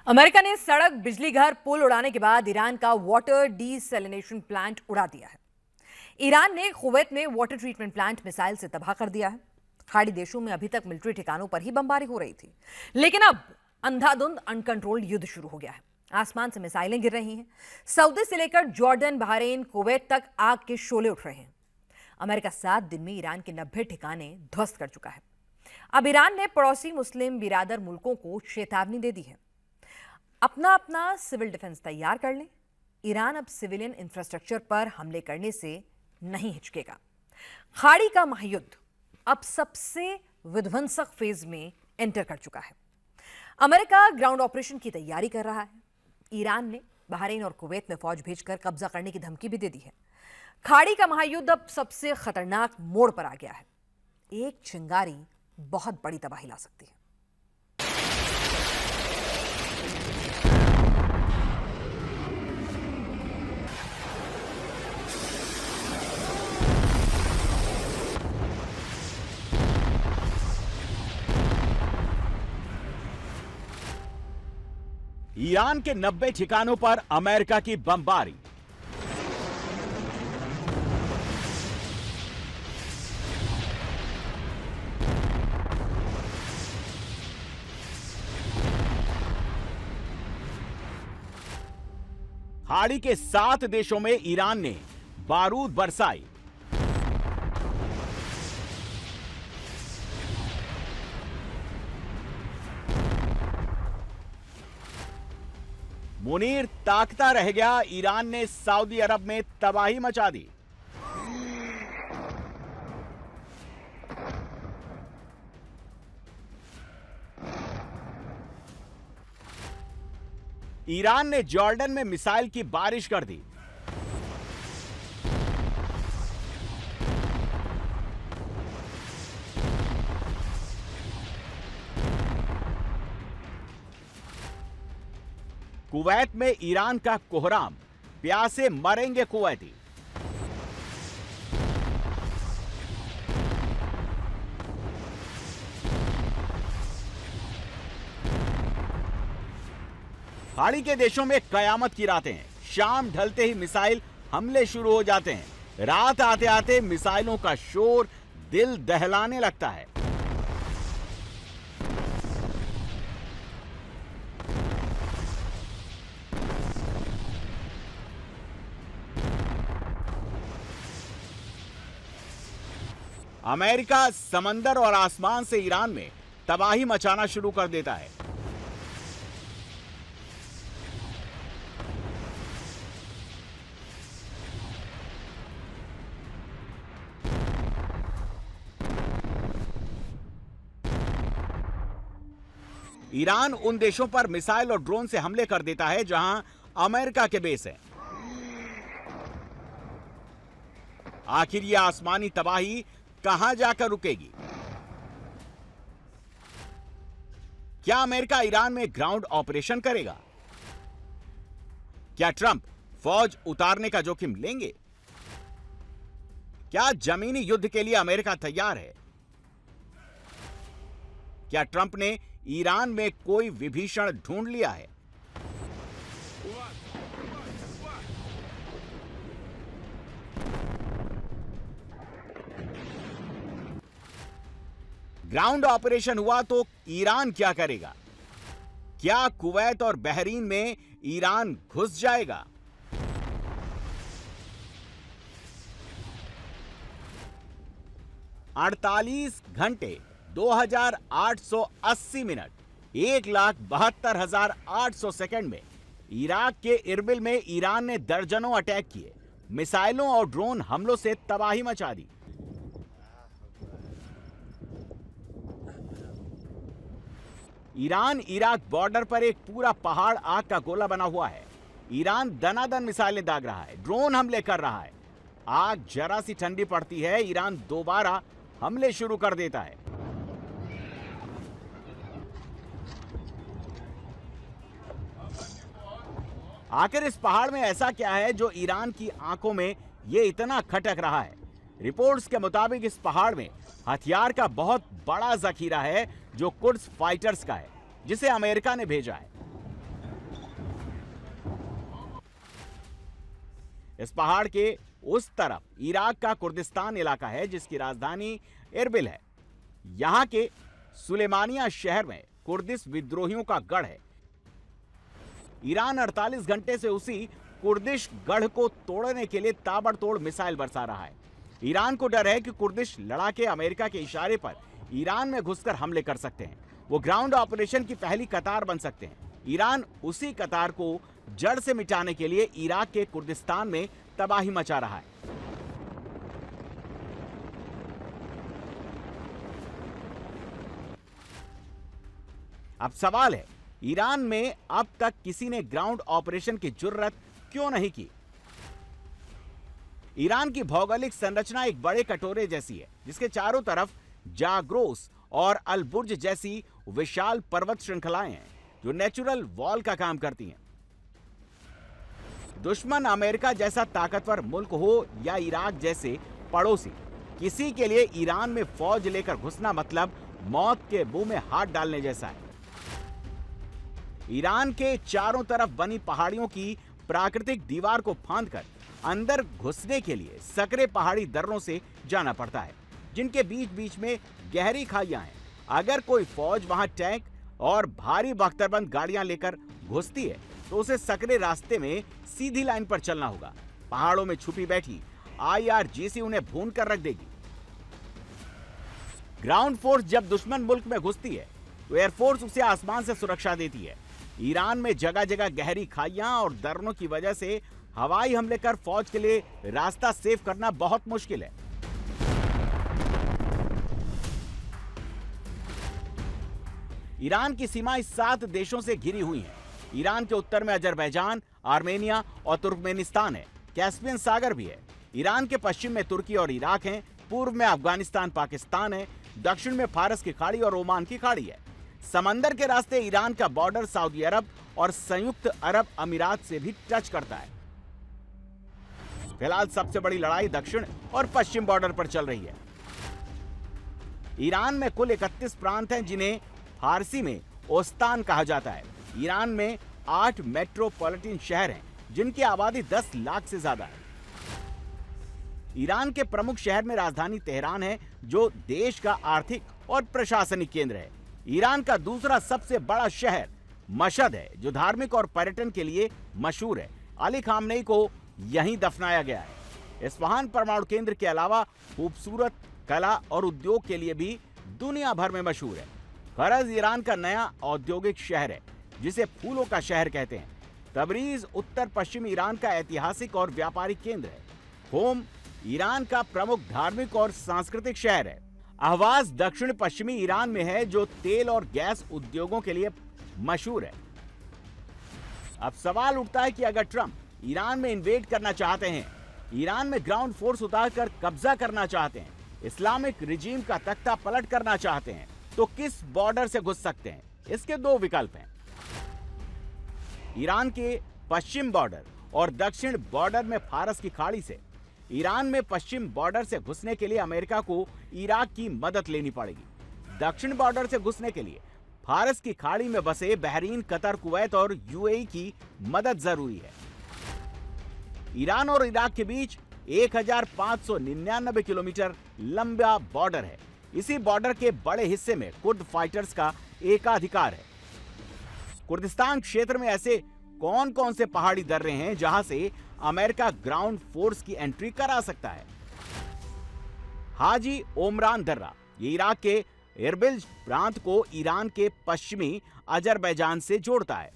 America ने सड़क, बिजली घर, पुल उड़ाने के बाद ईरान का वाटर डीसैलिनेशन प्लांट उड़ा दिया है। ईरान ने कुवैत में वाटर ट्रीटमेंट प्लांट मिसाइल से तबाह कर दिया है। खाड़ी देशों में अभी तक मिलिट्री ठिकानों पर ही बमबारी हो रही थी, लेकिन अब अंधाधुंध अनकंट्रोल्ड युद्ध शुरू हो गया है। आसमान से मिसाइलें गिर रही हैं। सऊदी से लेकर जॉर्डन, बहरीन, कुवैत तक आग के शोले उठ रहे हैं। अमेरिका 7 दिन में ईरान के 90 ठिकाने ध्वस्त कर चुका है। अब ईरान ने पड़ोसी मुस्लिम बिरादर मुल्कों को चेतावनी दे दी है, अपना अपना सिविल डिफेंस तैयार कर लें। ईरान अब सिविलियन इंफ्रास्ट्रक्चर पर हमले करने से नहीं हिचकेगा। खाड़ी का महायुद्ध अब सबसे विध्वंसक फेज में एंटर कर चुका है। अमेरिका ग्राउंड ऑपरेशन की तैयारी कर रहा है। ईरान ने बहरीन और कुवैत में फौज भेजकर कब्जा करने की धमकी भी दे दी है। खाड़ी का महायुद्ध अब सबसे खतरनाक मोड़ पर आ गया है। एक चिंगारी बहुत बड़ी तबाही ला सकती है। ईरान के 90 ठिकानों पर अमेरिका की बमबारी। खाड़ी के 7 देशों में ईरान ने बारूद बरसाई। मुनीर ताकता रह गया। ईरान ने सऊदी अरब में तबाही मचा दी। ईरान ने जॉर्डन में मिसाइल की बारिश कर दी। कुवैत में ईरान का कोहराम, प्यासे मरेंगे कुवैती। खाड़ी के देशों में कयामत की रातें हैं। शाम ढलते ही मिसाइल हमले शुरू हो जाते हैं। रात आते आते मिसाइलों का शोर दिल दहलाने लगता है। अमेरिका समंदर और आसमान से ईरान में तबाही मचाना शुरू कर देता है। ईरान उन देशों पर मिसाइल और ड्रोन से हमले कर देता है जहां अमेरिका के बेस है। आखिर यह आसमानी तबाही कहां जाकर रुकेगी? क्या अमेरिका ईरान में ग्राउंड ऑपरेशन करेगा? क्या ट्रंप फौज उतारने का जोखिम लेंगे? क्या जमीनी युद्ध के लिए अमेरिका तैयार है? क्या ट्रंप ने ईरान में कोई विभीषण ढूंढ लिया है? ग्राउंड ऑपरेशन हुआ तो ईरान क्या करेगा? क्या कुवैत और बहरीन में ईरान घुस जाएगा? अड़तालीस घंटे 2880 मिनट 1,72,800 सेकंड में इराक के इरबिल में ईरान ने दर्जनों अटैक किए। मिसाइलों और ड्रोन हमलों से तबाही मचा दी। ईरान इराक बॉर्डर पर एक पूरा पहाड़ आग का गोला बना हुआ है। ईरान दनादन मिसाइलें दाग रहा है, ड्रोन हमले कर रहा है। आग जरा सी ठंडी पड़ती है, ईरान दोबारा हमले शुरू कर देता है। आखिर इस पहाड़ में ऐसा क्या है जो ईरान की आंखों में ये इतना खटक रहा है? रिपोर्ट्स के मुताबिक इस पहाड़ में हथियार का बहुत बड़ा जखीरा है जो कुड्स फाइटर्स का है, जिसे अमेरिका ने भेजा है। इस पहाड़ के उस तरफ इराक का कुर्दिस्तान इलाका है जिसकी राजधानी इरबिल है। यहां के सुलेमानिया शहर में कुर्दिश विद्रोहियों का गढ़ है। ईरान 48 घंटे से उसी कुर्दिश गढ़ को तोड़ने के लिए ताबड़तोड़ मिसाइल बरसा रहा है। ईरान को डर है कि कुर्दिश लड़ाके अमेरिका के इशारे पर ईरान में घुसकर हमले कर सकते हैं। वो ग्राउंड ऑपरेशन की पहली कतार बन सकते हैं। ईरान उसी कतार को जड़ से मिटाने के लिए इराक के कुर्दिस्तान में तबाही मचा रहा है। अब सवाल है, ईरान में अब तक किसी ने ग्राउंड ऑपरेशन की जुर्रत क्यों नहीं की? ईरान की भौगोलिक संरचना एक बड़े कटोरे जैसी है जिसके चारों तरफ जाग्रोस और अल बुर्ज जैसी विशाल पर्वत श्रृंखलाएं हैं जो नेचुरल वॉल का काम करती हैं। दुश्मन अमेरिका जैसा ताकतवर मुल्क हो या इराक जैसे पड़ोसी, किसी के लिए ईरान में फौज लेकर घुसना मतलब मौत के मुंह में हाथ डालने जैसा है। ईरान के चारों तरफ बनी पहाड़ियों की प्राकृतिक दीवार को फांदकर अंदर घुसने के लिए सकरे पहाड़ी दर्रों से जाना पड़ता है जिनके बीच बीच में गहरी खाइयां हैं। अगर कोई फौज वहां टैंक और भारी बख्तरबंद गाड़ियां लेकर घुसती है तो उसे सकरे रास्ते में सीधी लाइन पर चलना होगा। पहाड़ों में छुपी बैठी IRGC उन्हें भून कर रख देगी। ग्राउंड फोर्स जब दुश्मन मुल्क में घुसती है तो एयरफोर्स उसे आसमान से सुरक्षा देती है। ईरान में जगह जगह गहरी खाइयां और दर्रों की वजह से हवाई हमले कर फौज के लिए रास्ता सेव करना बहुत मुश्किल है। ईरान की सीमाएं 7 देशों से घिरी हुई हैं। ईरान के उत्तर में अजरबैजान, आर्मेनिया और तुर्कमेनिस्तान है। कैस्पियन सागर भी है। ईरान के पश्चिम में तुर्की और इराक हैं। पूर्व में अफगानिस्तान, पाकिस्तान है। दक्षिण में फारस की खाड़ी और ओमान की खाड़ी है। समंदर के रास्ते ईरान का बॉर्डर सऊदी अरब और संयुक्त अरब अमीरात से भी टच करता है। फिलहाल सबसे बड़ी लड़ाई दक्षिण और पश्चिम बॉर्डर पर चल रही है। ईरान में कुल 31 प्रांत हैं जिन्हें फारसी में ओस्तान कहा जाता है। ईरान में 8 मेट्रोपॉलिटन शहर हैं जिनकी आबादी 10 लाख से ज्यादा है। ईरान के प्रमुख शहर में राजधानी तेहरान है जो देश का आर्थिक और प्रशासनिक केंद्र है। ईरान का दूसरा सबसे बड़ा शहर मशहद है जो धार्मिक और पर्यटन के लिए मशहूर है। अली खामनेई को यहीं दफनाया गया है। इस्फहान परमाणु केंद्र के अलावा खूबसूरत कला और उद्योग के लिए भी दुनिया भर में मशहूर है। फरज ईरान का नया औद्योगिक शहर है जिसे फूलों का शहर कहते हैं। तबरीज उत्तर पश्चिम ईरान का ऐतिहासिक और व्यापारिक केंद्र है। होम ईरान का प्रमुख धार्मिक और सांस्कृतिक शहर है। अहवाज दक्षिण पश्चिमी ईरान में है जो तेल और गैस उद्योगों के लिए मशहूर है। अब सवाल उठता है कि अगर ट्रंप ईरान में इन्वेड करना चाहते हैं, ईरान में ग्राउंड फोर्स उतारकर कब्जा करना चाहते हैं, इस्लामिक रिजीम का तख्ता पलट करना चाहते हैं, तो किस बॉर्डर से घुस सकते हैं? इसके 2 विकल्प हैं। ईरान के पश्चिम बॉर्डर और दक्षिण बॉर्डर में फारस की खाड़ी से। ईरान में पश्चिम बॉर्डर से घुसने के लिए अमेरिका को इराक की मदद लेनी पड़ेगी। दक्षिण बॉर्डर से घुसने के लिए फारस की खाड़ी में बसे बहरीन, कतर, कुवैत और UAE की मदद जरूरी है। ईरान और इराक के बीच 1599 किलोमीटर लंबा बॉर्डर है। इसी बॉर्डर के बड़े हिस्से में कुर्द फाइटर्स का एकाधिकार है। कुर्दिस्तान क्षेत्र में ऐसे कौन कौन से पहाड़ी दर्रे हैं जहां से अमेरिका ग्राउंड फोर्स की एंट्री करा सकता है? हाजी ओमरान दर्रा, ये इराक के इरबिल प्रांत को ईरान के पश्चिमी अजरबैजान से जोड़ता है।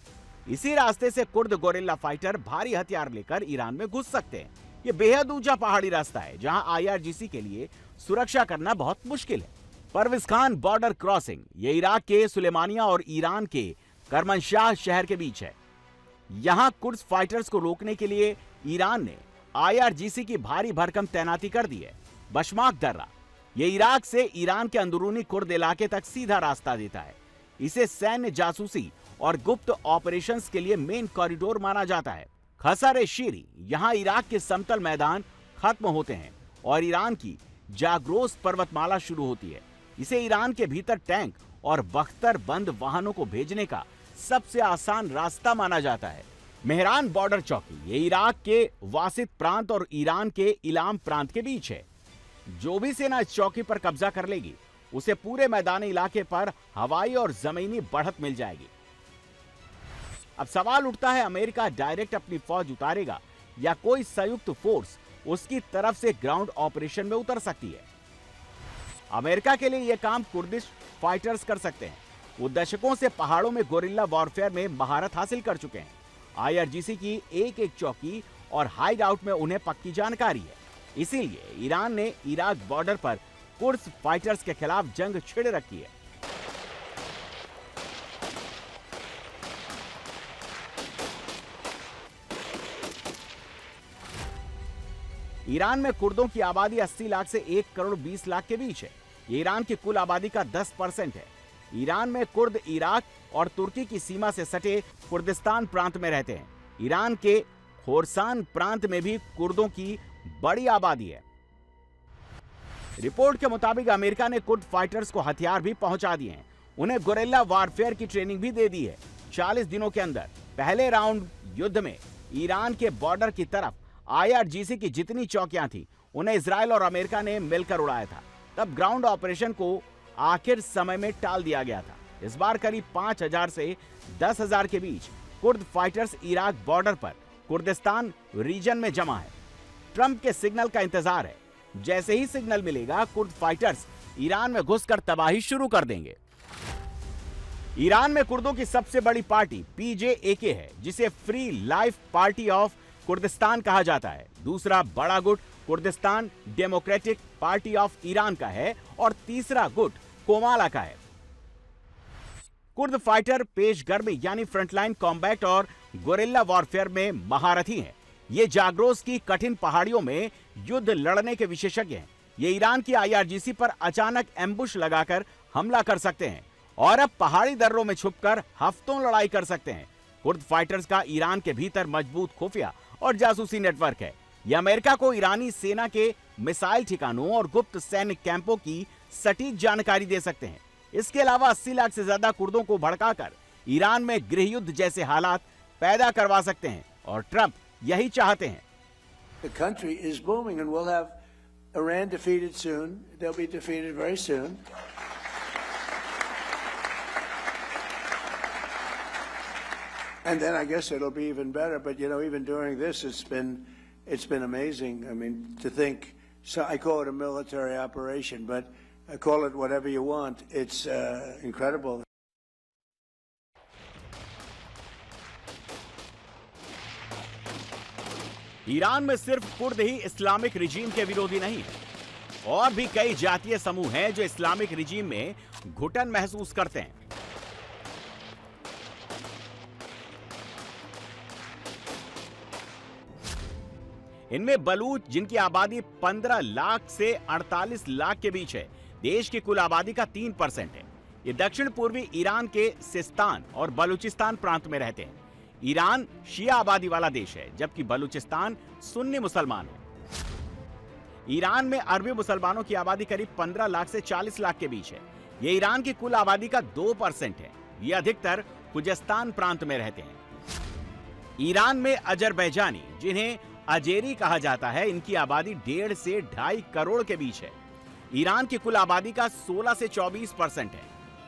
इसी रास्ते से कुर्द गोरिल्ला फाइटर भारी हथियार लेकर ईरान में घुस सकते हैं। ये बेहद ऊंचा पहाड़ी रास्ता है जहां IRGC के लिए सुरक्षा करना बहुत मुश्किल है। परवेज खान बॉर्डर क्रॉसिंग, ये इराक के सुलेमानिया और ईरान के करमनशाह शहर के बीच है। यहां कुर्द फाइटर्स को रोकने के लिए ईरान ने IRGC की भारी भरकम तैनाती कर दी है। बशमाक दर्रा, ये इराक से ईरान के अंदरूनी कुर्द इलाके तक सीधा रास्ता देता है। इसे सैन्य जासूसी और गुप्त ऑपरेशंस के लिए मेन कॉरिडोर माना जाता है। खसर शीरी, यहां इराक के समतल मैदान खत्म होते हैं और ईरान की जाग्रोस पर्वतमाला शुरू होती है। इसे ईरान के भीतर टैंक और बख्तर बंद वाहनों को भेजने का सबसे आसान रास्ता माना जाता है। मेहरान बॉर्डर चौकी ये इराक के वासित प्रांत और ईरान के इलाम प्रांत के बीच है। जो भी सेना इस चौकी पर कब्जा कर लेगी उसे पूरे मैदानी इलाके पर हवाई और जमीनी बढ़त मिल जाएगी। अब सवाल उठता है, अमेरिका डायरेक्ट अपनी फौज उतारेगा या कोई संयुक्त फोर्स उसकी तरफ से ग्राउंड ऑपरेशन में उतर सकती है। अमेरिका के लिए यह काम कुर्दिश फाइटर्स कर सकते हैं। वो दशकों से पहाड़ों में गोरिल्ला वॉरफेयर में महारत हासिल कर चुके हैं। आईआरजीसी की एक एक चौकी और हाइड आउट में उन्हें पक्की जानकारी है। इसीलिए ईरान ने इराक बॉर्डर पर कुर्द फाइटर्स के खिलाफ जंग छिड़ रखी है। ईरान में कुर्दों की आबादी 80 लाख से 1 करोड़ 20 लाख के बीच है। ये ईरान की कुल आबादी का 10% है। ईरान में कुर्द इराक और तुर्की की सीमा से सटे कुर्दिस्तान प्रांत में रहते हैं। ईरान के खोरसान प्रांत में भी कुर्दों की बड़ी आबादी है। रिपोर्ट के मुताबिक अमेरिका ने कुर्द फाइटर्स को हथियार भी पहुंचा दिए हैं। उन्हें गोरिल्ला वॉरफेयर की ट्रेनिंग भी दे दी है। 40 दिनों के अंदर पहले राउंड युद्ध में ईरान के बॉर्डर की तरफ आईआरजीसी की जितनी चौकियां थी उन्हें इजराइल और अमेरिका ने मिलकर उड़ाया था। तब ग्राउंड ऑपरेशन को आखिर समय में टाल दिया गया था। इस बार करीब 5000 से 10,000 के बीच कुर्द फाइटर्स इराक बॉर्डर पर कुर्दिस्तान रीजन में जमा है। ट्रंप के सिग्नल का इंतजार है। जैसे ही सिग्नल मिलेगा कुर्द फाइटर्स ईरान में घुसकर तबाही शुरू कर देंगे। ईरान में कुर्दों की सबसे बड़ी पार्टी पीजेएके है, जिसे free life party of Kurdistan कहा जाता है। दूसरा बड़ा गुट Kurdistan democratic party of Iran का है और तीसरा गुट कोमाला का है। कुर्द फाइटर पेशगर्मी यानी फ्रंटलाइन कॉम्बैट और गोरिल्ला वॉरफेयर में महारथी हैं। ये जाग्रोस की कठिन पहाड़ियों में युद्ध लड़ने के विशेषज्ञ हैं। ये ईरान की आईआरजीसी पर अचानक एम्बुश लगाकर हमला कर सकते हैं और अब पहाड़ी दर्रों में छुपकर हफ्तों लड़ाई कर सकते हैं। कुर्द फाइटर्स का ईरान के भीतर मजबूत खुफिया और जासूसी नेटवर्क है। यह अमेरिका को ईरानी सेना के मिसाइल ठिकानों और गुप्त सैन्य कैंपों की सटीक जानकारी दे सकते हैं। इसके अलावा 80 लाख से ज्यादा कुर्दों को भड़काकर ईरान में गृह युद्ध जैसे हालात पैदा करवा सकते हैं और ट्रंप यही चाहते हैं। The country is booming and we'll have Iran defeated soon. They'll be defeated very soon. And then I guess it'll be even better. But you know, even during this, it's been amazing. I mean, to think. So I call it a military operation, but call it whatever you want. It's incredible. Iran में सिर्फ Kurd ही Islamic regime के विरोधी नहीं है। और भी कई जातीय समूह हैं जो इस्लामिक रिजीम में घुटन महसूस करते हैं। इनमें बलूच, जिनकी आबादी 15 लाख से 48 लाख के बीच है, देश की कुल आबादी का 3% है। ये दक्षिण पूर्वी ईरान के सिस्तान और बलूचिस्तान प्रांत में रहते हैं। ईरान शिया आबादी वाला देश है, जबकि बलूचिस्तान सुन्नी मुसलमान है। ईरान में अरबी मुसलमानों की आबादी करीब 15 लाख से 40 लाख के बीच है। ये ईरान की कुल आबादी का 2% है। ये अधिकतर खुजस्तान प्रांत में रहते हैं। ईरान में अजरबैजानी, जिन्हें अजेरी कहा जाता है, इनकी आबादी 1.5 से 2.5 करोड़ के बीच है। ईरान की कुल आबादी का 16 से 24% है।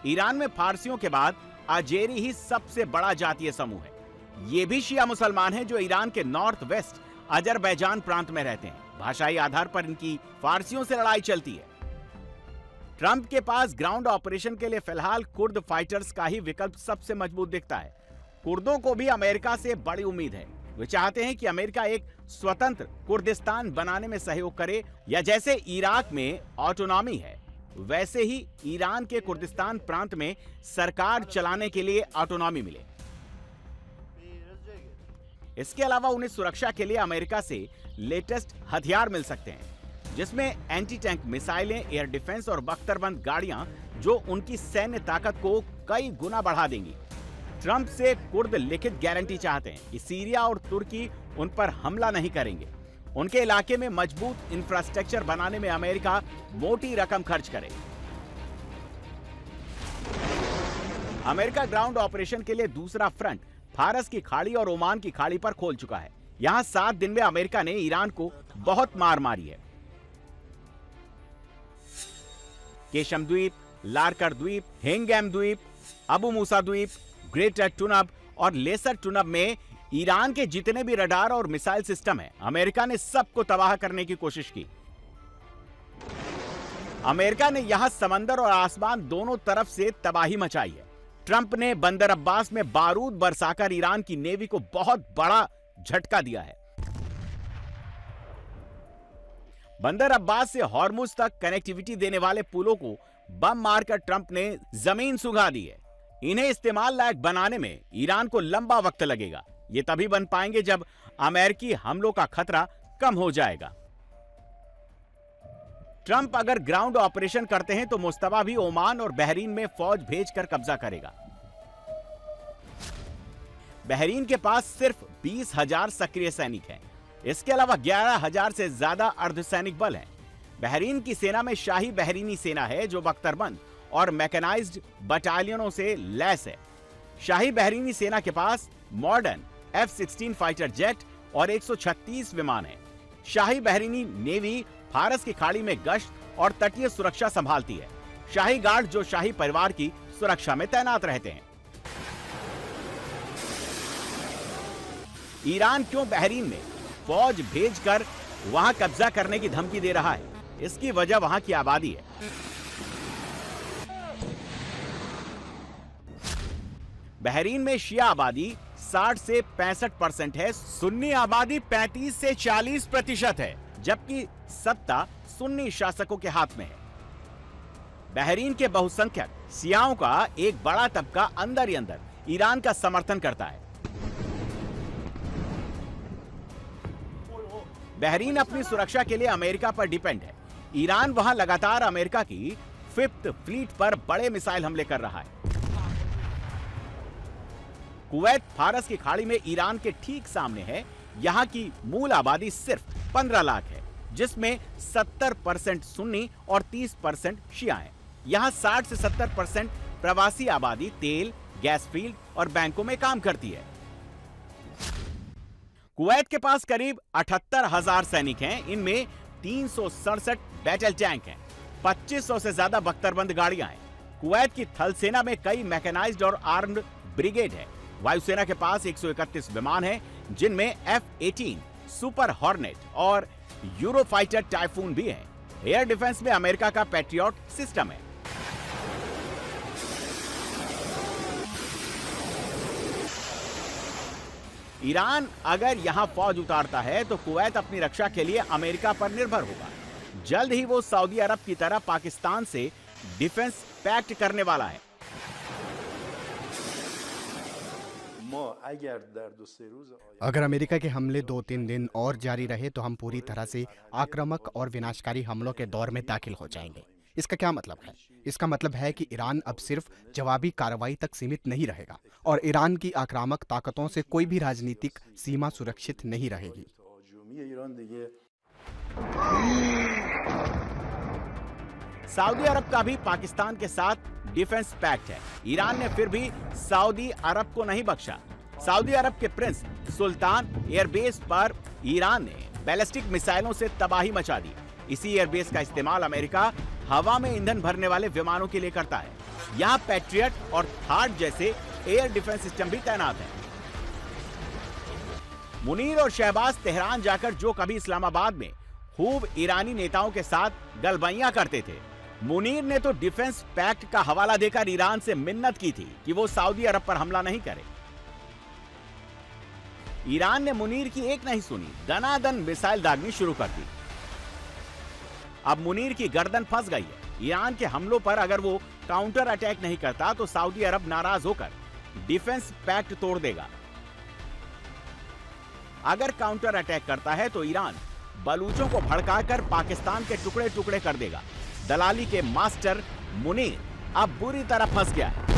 ईरान में फारसियों के बाद अजेरी ही सबसे बड़ा जातीय समूह है। ये भी शिया मुसलमान हैं जो ईरान के नॉर्थ वेस्ट अजरबैजान प्रांत में रहते हैं। भाषाई आधार पर इनकी फारसियों से लड़ाई चलती है। ट्रंप के पास ग्राउंड ऑपरेशन के लिए फिलहाल कुर्द फाइटर्स का ही विकल्प सबसे मजबूत दिखता है। कुर्दों को भी अमेरिका से बड़ी उम्मीद है। वे चाहते हैं कि अमेरिका एक स्वतंत्र कुर्दिस्तान बनाने में सहयोग करे, या जैसे इराक में ऑटोनॉमी है वैसे ही ईरान के कुर्दिस्तान प्रांत में सरकार चलाने के लिए ऑटोनॉमी मिले। इसके अलावा उन्हें सुरक्षा के लिए अमेरिका से लेटेस्ट हथियार मिल सकते हैं, जिसमें एंटी टैंक मिसाइलें, एयर डिफेंस और बख्तरबंद गाड़ियां, जो उनकी सैन्य ताकत को कई गुना बढ़ा देंगी। ट्रंप से कुर्द लिखित गारंटी चाहते हैं कि सीरिया और तुर्की उन पर हमला नहीं करेंगे। उनके इलाके में मजबूत इंफ्रास्ट्रक्चर बनाने में अमेरिका मोटी रकम खर्च करे। अमेरिका ग्राउंड ऑपरेशन के लिए दूसरा फ्रंट फारस की खाड़ी और ओमान की खाड़ी पर खोल चुका है। यहां 7 दिन में अमेरिका ने ईरान को बहुत मार मारी है। केशम द्वीप, लारकर द्वीप, हेंगैम द्वीप, अबू मूसा द्वीप, ग्रेटर टुनब और लेसर टुनब में ईरान के जितने भी रडार और मिसाइल सिस्टम है, अमेरिका ने सबको तबाह करने की कोशिश की। अमेरिका ने यहां समंदर और आसमान दोनों तरफ से तबाही मचाई है। ट्रंप ने बंदर अब्बास में बारूद बरसाकर ईरान की नेवी को बहुत बड़ा झटका दिया है। बंदर अब्बास से हॉर्मुज तक कनेक्टिविटी देने वाले पुलों को बम मारकर ट्रंप ने जमीन सुंघा दी है। इन्हें इस्तेमाल लायक बनाने में ईरान को लंबा वक्त लगेगा। ये तभी बन पाएंगे जब अमेरिकी हमलों का खतरा कम हो जाएगा। ट्रंप अगर ग्राउंड ऑपरेशन करते हैं तो मुस्तफा भी ओमान और बहरीन में फौज भेजकर कब्जा करेगा। बहरीन के पास सिर्फ 20,000 सक्रिय सैनिक हैं। इसके अलावा 11,000 से ज्यादा अर्धसैनिक बल हैं। बहरीन की सेना में शाही बहरीनी सेना है जो बख्तरबंद और मैकेनाइज्ड बटालियनों से लैस है। शाही बहरीनी सेना के पास मॉडर्न F-16 फाइटर जेट और 136 विमान हैं। शाही बहरीनी नेवी फारस की खाड़ी में गश्त और तटीय सुरक्षा संभालती है। शाही गार्ड जो शाही परिवार की सुरक्षा में तैनात रहते हैं। ईरान क्यों बहरीन में फौज भेजकर वहां कब्जा करने की धमकी दे रहा है? इसकी वजह वहां की आबादी है। बहरीन में शिया आबादी 60 से 65% है। सुन्नी आबादी 35 से 40% है, जबकि सत्ता सुन्नी शासकों के हाथ में है। बहरीन के बहुसंख्यक शियाओं का एक बड़ा तबका अंदर ही अंदर ईरान का समर्थन करता है। बहरीन अपनी सुरक्षा के लिए अमेरिका पर डिपेंड है। ईरान वहां लगातार अमेरिका की 5th फ्लीट पर बड़े मिसाइल हमले कर रहा है। कुवैत फारस की खाड़ी में ईरान के ठीक सामने है। यहां की मूल आबादी सिर्फ 15 लाख है, जिसमें 70% सुन्नी और 30% शिया हैं। यहां 60 से 70% प्रवासी आबादी तेल, गैस फील्ड और बैंकों में काम करती है। कुवैत के पास करीब 78,000 सैनिक हैं। इनमें 367 बैटल टैंक हैं, 2500 से ज्यादा बख्तरबंद गाड़ियां हैं। कुवैत की थल सेना में कई मैकेनाइज्ड और आर्म्ड ब्रिगेड है। वायुसेना के पास 131 विमान हैं, जिनमें F-18 सुपर हॉर्नेट और यूरोफाइटर टाइफून भी हैं। एयर डिफेंस में अमेरिका का पैट्रियट सिस्टम है। ईरान अगर यहां फौज उतारता है तो कुवैत अपनी रक्षा के लिए अमेरिका पर निर्भर होगा। जल्द ही वो सऊदी अरब की तरह पाकिस्तान से डिफेंस पैक्ट करने वाला है। अगर अमेरिका के हमले 2-3 दिन और जारी रहे तो हम पूरी तरह से आक्रामक और विनाशकारी हमलों के दौर में दाखिल हो जाएंगे। इसका क्या मतलब है? इसका मतलब है कि ईरान अब सिर्फ जवाबी कार्रवाई तक सीमित नहीं रहेगा और ईरान की आक्रामक ताकतों से कोई भी राजनीतिक सीमा सुरक्षित नहीं रहेगी। सऊदी अरब का भी पाकिस्तान के साथ डिफेंस पैक्ट है। ईरान ने फिर भी सऊदी अरब को नहीं बख्शा। सऊदी अरब के प्रिंस सुल्तान एयरबेस पर ईरान ने बैलिस्टिक मिसाइलों से तबाही मचा दी। इसी एयरबेस का इस्तेमाल अमेरिका हवा में ईंधन भरने वाले विमानों के लिए करता है। यहाँ पैट्रियट और थार्ड जैसे एयर डिफेंस सिस्टम भी तैनात हैं। मुनीर और शहबाज तेहरान जाकर जो कभी इस्लामाबाद में खूब ईरानी नेताओं के साथ गलबैयां करते थे। मुनीर ने तो डिफेंस पैक्ट का हवाला देकर ईरान से मिन्नत की थी कि वो सऊदी अरब पर हमला नहीं करे। ईरान ने मुनीर की एक नहीं सुनी, दनादन मिसाइल दागनी शुरू कर दी। अब मुनीर की गर्दन फंस गई है। ईरान के हमलों पर अगर वो काउंटर अटैक नहीं करता तो सऊदी अरब नाराज होकर डिफेंस पैक्ट तोड़ देगा। अगर काउंटर अटैक करता है तो ईरान बलूचों को भड़काकर पाकिस्तान के टुकड़े टुकड़े कर देगा। दलाली के मास्टर मुनीर अब बुरी तरह फंस गया है।